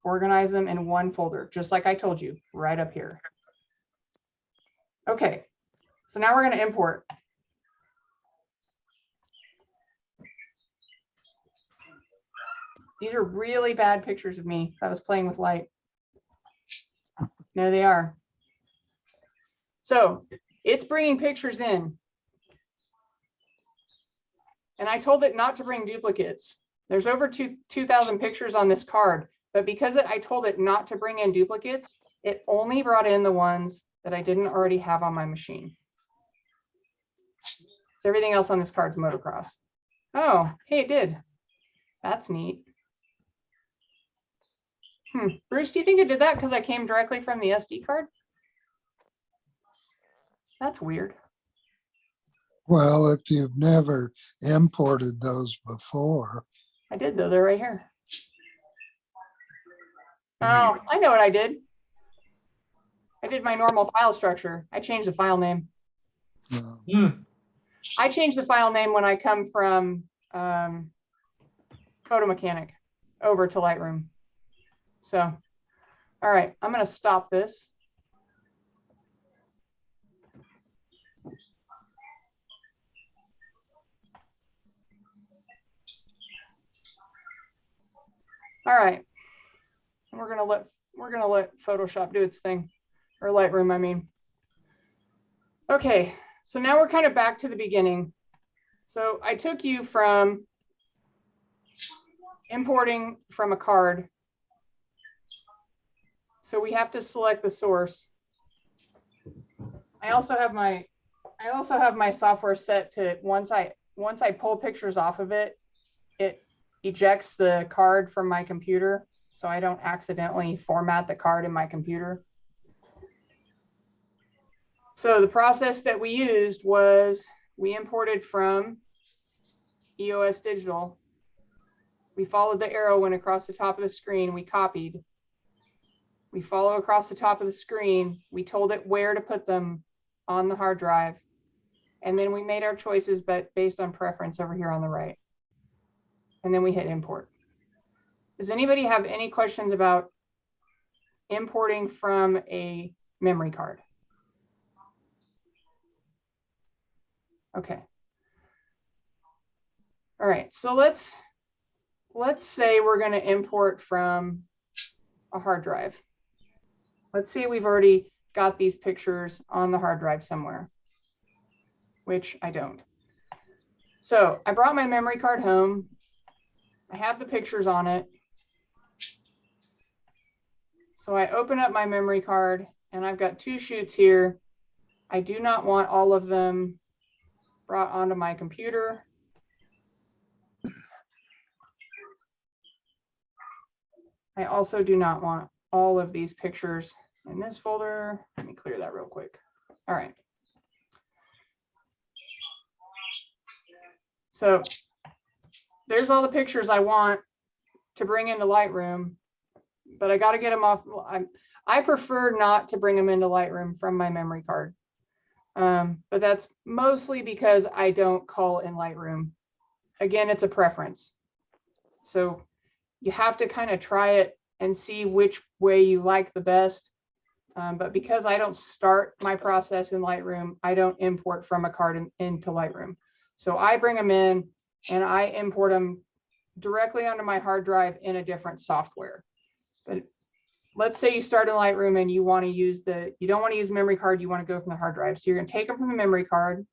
Speaker 2: Organize them in one folder, just like I told you, right up here. Okay, so now we're going to import. These are really bad pictures of me. I was playing with light. There they are. So it's bringing pictures in. And I told it not to bring duplicates. There's over 2,000 pictures on this card, but because I told it not to bring in duplicates, it only brought in the ones that I didn't already have on my machine. So everything else on this card's motocross. Oh, hey, it did. That's neat. Bruce, do you think it did that because I came directly from the SD card? That's weird.
Speaker 7: Well, if you've never imported those before.
Speaker 2: I did, though. They're right here. Oh, I know what I did. I did my normal file structure. I changed the file name. I changed the file name when I come from Photo Mechanic over to Lightroom. So, all right, I'm going to stop this. All right, and we're gonna let Photoshop do its thing, or Lightroom, I mean. Okay, so now we're kind of back to the beginning. So I took you from importing from a card. So we have to select the source. I also have my software set to once I pull pictures off of it, it ejects the card from my computer, so I don't accidentally format the card in my computer. So the process that we used was we imported from EOS Digital. We followed the arrow, went across the top of the screen, we copied. We follow across the top of the screen, we told it where to put them on the hard drive. And then we made our choices, but based on preference over here on the right. And then we hit import. Does anybody have any questions about importing from a memory card? Okay. All right, so let's say we're going to import from a hard drive. Let's say we've already got these pictures on the hard drive somewhere, which I don't. So I brought my memory card home. I have the pictures on it. So I open up my memory card and I've got 2 shoots here. I do not want all of them brought onto my computer. I also do not want all of these pictures in this folder. Let me clear that real quick. All right. So there's all the pictures I want to bring into Lightroom, but I got to get them off. I prefer not to bring them into Lightroom from my memory card. But that's mostly because I don't call in Lightroom. Again, it's a preference. So you have to kind of try it and see which way you like the best. But because I don't start my process in Lightroom, I don't import from a card into Lightroom. So I bring them in and I import them directly onto my hard drive in a different software. But let's say you start in Lightroom and you want to use you don't want to use memory card, you want to go from the hard drive. So you're going to take them from the memory card.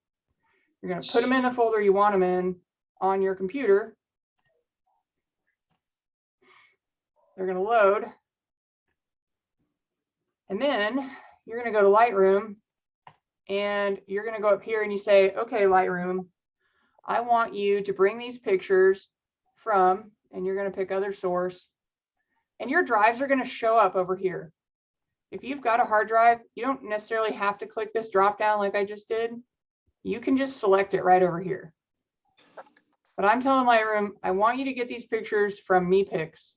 Speaker 2: You're going to put them in the folder you want them in on your computer. They're going to load. And then you're going to go to Lightroom and you're going to go up here and you say, okay, Lightroom, I want you to bring these pictures from, and you're going to pick other source, and your drives are going to show up over here. If you've got a hard drive, you don't necessarily have to click this drop down like I just did. You can just select it right over here. But I'm telling Lightroom, I want you to get these pictures from Me Pics.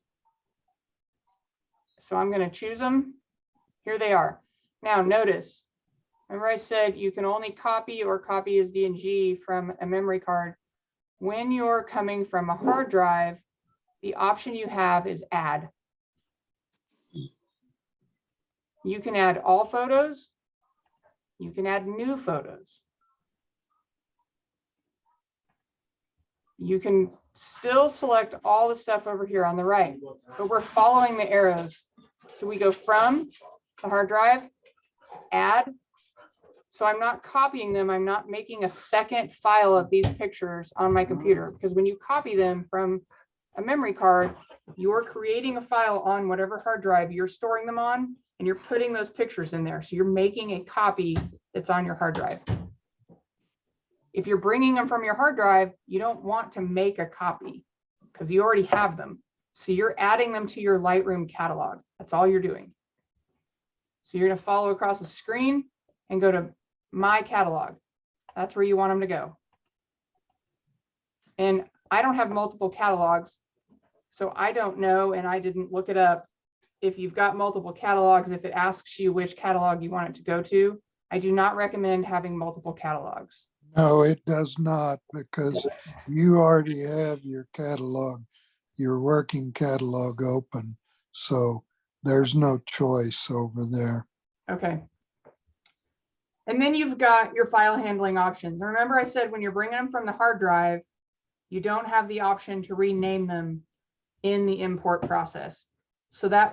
Speaker 2: So I'm going to choose them. Here they are. Now notice, remember I said you can only copy or copy as DNG from a memory card. When you're coming from a hard drive, the option you have is add. You can add all photos. You can add new photos. You can still select all the stuff over here on the right, but we're following the arrows. So we go from the hard drive, add. So I'm not copying them. I'm not making a second file of these pictures on my computer, because when you copy them from a memory card, you're creating a file on whatever hard drive you're storing them on, and you're putting those pictures in there. So you're making a copy that's on your hard drive. If you're bringing them from your hard drive, you don't want to make a copy because you already have them. So you're adding them to your Lightroom catalog. That's all you're doing. So you're going to follow across the screen and go to My Catalog. That's where you want them to go. And I don't have multiple catalogs, so I don't know, and I didn't look it up. If you've got multiple catalogs, if it asks you which catalog you want it to go to, I do not recommend having multiple catalogs.
Speaker 7: No, it does not, because you already have your catalog, your working catalog open. So there's no choice over there.
Speaker 2: Okay. And then you've got your file handling options. And remember I said when you're bringing them from the hard drive, you don't have the option to rename them in the import process. So that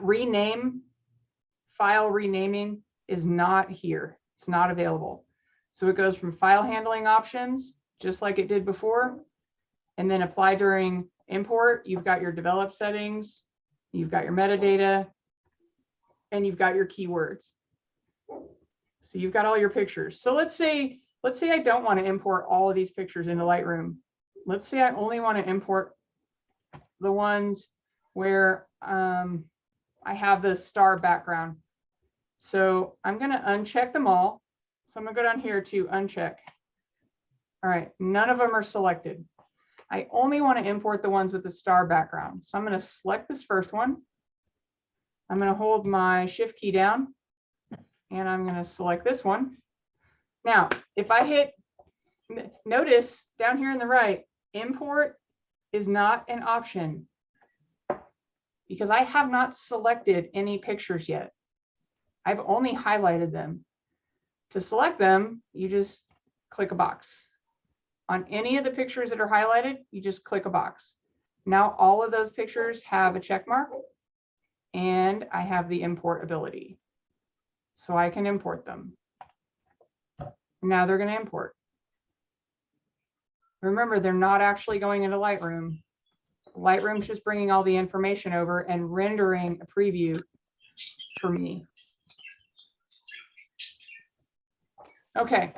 Speaker 2: file renaming is not here. It's not available. So it goes from file handling options just like it did before. And then apply during import. You've got your develop settings, you've got your metadata, and you've got your keywords. So you've got all your pictures. So let's say I don't want to import all of these pictures into Lightroom. Let's say I only want to import the ones where I have the star background. So I'm going to uncheck them all. So I'm going to go down here to uncheck. All right, none of them are selected. I only want to import the ones with the star background. So I'm going to select this first one. I'm going to hold my shift key down and I'm going to select this one. Now, if I hit, notice down here on the right, import is not an option because I have not selected any pictures yet. I've only highlighted them. To select them, you just click a box. On any of the pictures that are highlighted, you just click a box. Now all of those pictures have a check mark and I have the import ability. So I can import them. Now they're going to import. Remember, they're not actually going into Lightroom. Lightroom's just bringing all the information over and rendering a preview for me. Okay,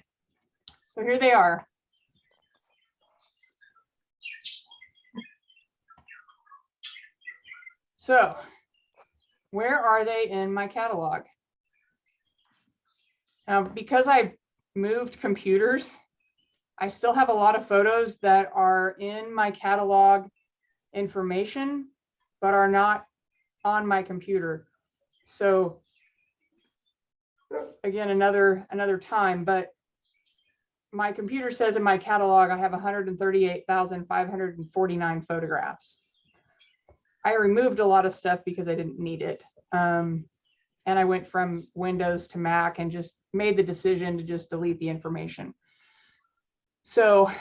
Speaker 2: so here they are. So where are they in my catalog? Now, because I moved computers, I still have a lot of photos that are in my catalog information, but are not on my computer. So again, another time, but my computer says in my catalog, I have 138,549 photographs. I removed a lot of stuff because I didn't need it. And I went from Windows to Mac and just made the decision to just delete the information. So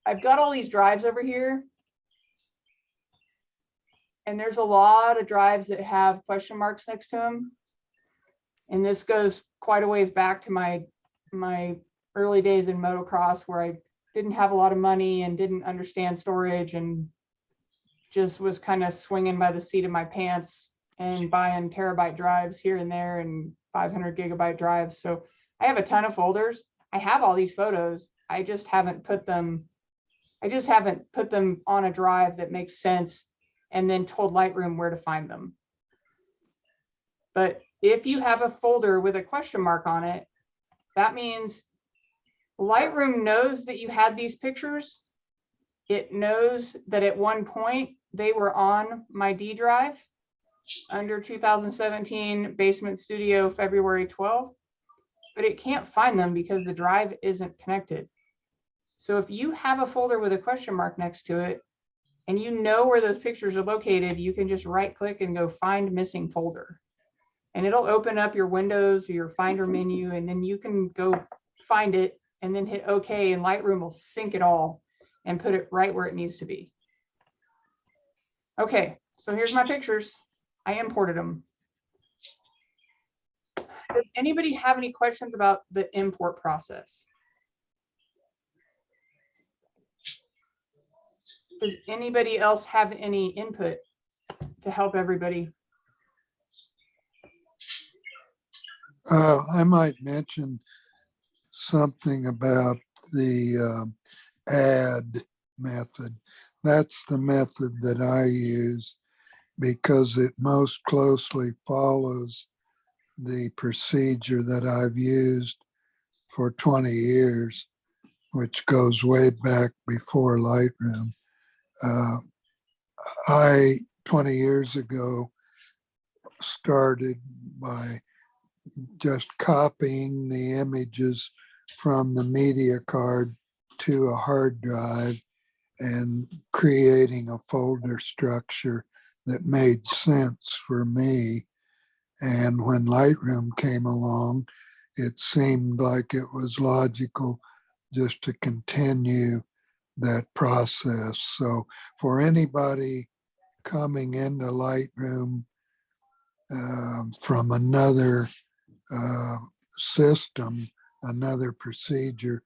Speaker 2: I've got all these drives over here. And there's a lot of drives that have question marks next to them. And this goes quite a ways back to my early days in motocross, where I didn't have a lot of money and didn't understand storage and just was kind of swinging by the seat of my pants and buying terabyte drives here and there and 500 gigabyte drives. So I have a ton of folders. I have all these photos. I just haven't put them on a drive that makes sense and then told Lightroom where to find them. But if you have a folder with a question mark on it, that means Lightroom knows that you had these pictures. It knows that at one point they were on my D drive under 2017 Basement Studio February 12th, but it can't find them because the drive isn't connected. So if you have a folder with a question mark next to it and you know where those pictures are located, you can just right click and go find missing folder. And it'll open up your Windows or your Finder menu, and then you can go find it and then hit OK, and Lightroom will sync it all and put it right where it needs to be. Okay, so here's my pictures. I imported them. Does anybody have any questions about the import process? Does anybody else have any input to help everybody?
Speaker 7: I might mention something about the add method. That's the method that I use because it most closely follows the procedure that I've used for 20 years, which goes way back before Lightroom. 20 years ago, started by just copying the images from the media card to a hard drive and creating a folder structure that made sense for me. And when Lightroom came along, it seemed like it was logical just to continue that process. So for anybody coming into Lightroom from another system, another procedure,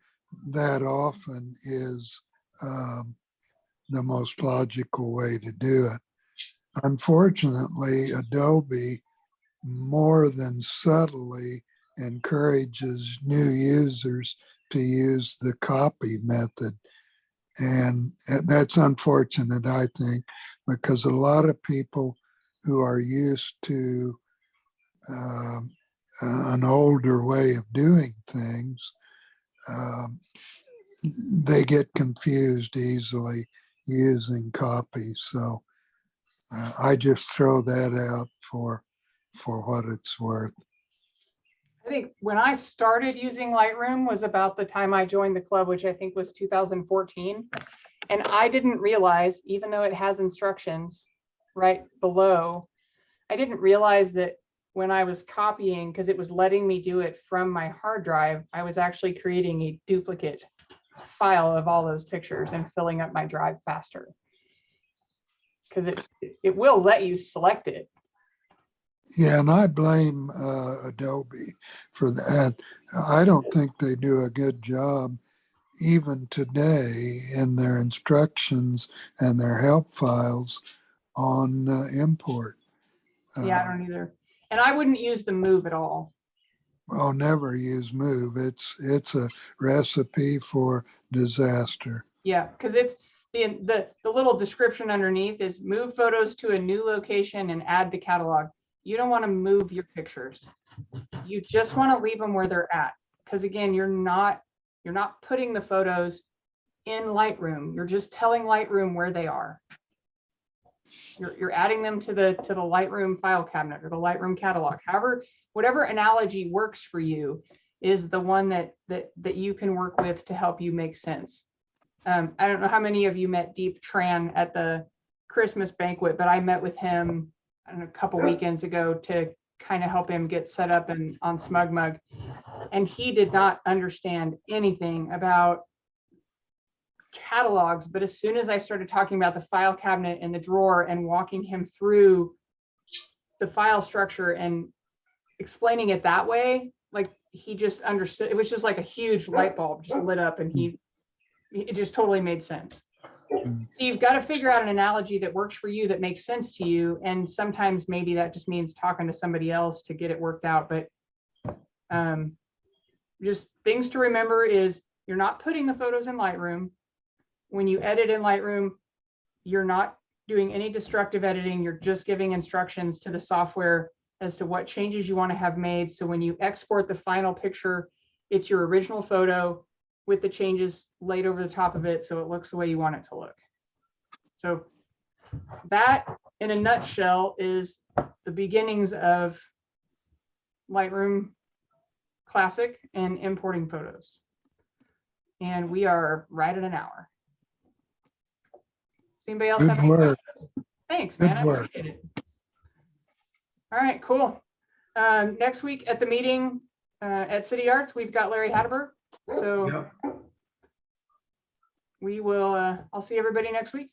Speaker 7: that often is the most logical way to do it. Unfortunately, Adobe more than subtly encourages new users to use the copy method. And that's unfortunate, I think, because a lot of people who are used to an older way of doing things, they get confused easily using copy. So I just throw that out for what it's worth.
Speaker 2: I think when I started using Lightroom was about the time I joined the club, which I think was 2014. And I didn't realize, even though it has instructions right below, I didn't realize that when I was copying, because it was letting me do it from my hard drive, I was actually creating a duplicate file of all those pictures and filling up my drive faster. Because it will let you select it.
Speaker 7: Yeah, and I blame Adobe for that. I don't think they do a good job even today in their instructions and their help files on import.
Speaker 2: Yeah, I don't either. And I wouldn't use the move at all.
Speaker 7: I'll never use move. It's a recipe for disaster.
Speaker 2: Yeah, because it's the little description underneath is move photos to a new location and add to catalog. You don't want to move your pictures. You just want to leave them where they're at. Because again, you're not putting the photos in Lightroom. You're just telling Lightroom where they are. You're adding them to the Lightroom file cabinet or the Lightroom catalog. However, whatever analogy works for you is the one that you can work with to help you make sense. I don't know how many of you met Deep Tran at the Christmas banquet, but I met with him a couple weekends ago to kind of help him get set up on SmugMug. And he did not understand anything about catalogs, but as soon as I started talking about the file cabinet and the drawer and walking him through the file structure and explaining it that way, like he just understood. It was just like a huge light bulb just lit up, and it just totally made sense. So you've got to figure out an analogy that works for you, that makes sense to you. And sometimes maybe that just means talking to somebody else to get it worked out. But just things to remember is you're not putting the photos in Lightroom. When you edit in Lightroom, you're not doing any destructive editing. You're just giving instructions to the software as to what changes you want to have made. So when you export the final picture, it's your original photo with the changes laid over the top of it, so it looks the way you want it to look. So that, in a nutshell, is the beginnings of Lightroom Classic and importing photos. And we are right at an hour. Does anybody else have
Speaker 7: Good
Speaker 2: any
Speaker 7: work.
Speaker 2: questions? Thanks, man.
Speaker 7: Good
Speaker 2: I
Speaker 7: work.
Speaker 2: appreciate it. All right, cool. Next week at the meeting at City Arts, we've got Larry Hatterberg. So
Speaker 4: Yeah.
Speaker 2: we will, I'll see everybody next week.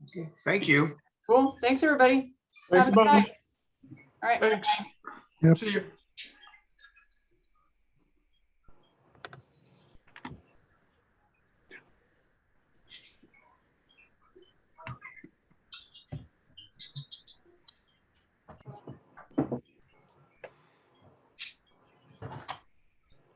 Speaker 4: Okay. Thank you.
Speaker 2: Cool. Thanks, everybody.
Speaker 6: Thanks,
Speaker 2: Have a good
Speaker 6: buddy.
Speaker 2: night. All right.
Speaker 8: Thanks.
Speaker 7: Yep.
Speaker 8: See you.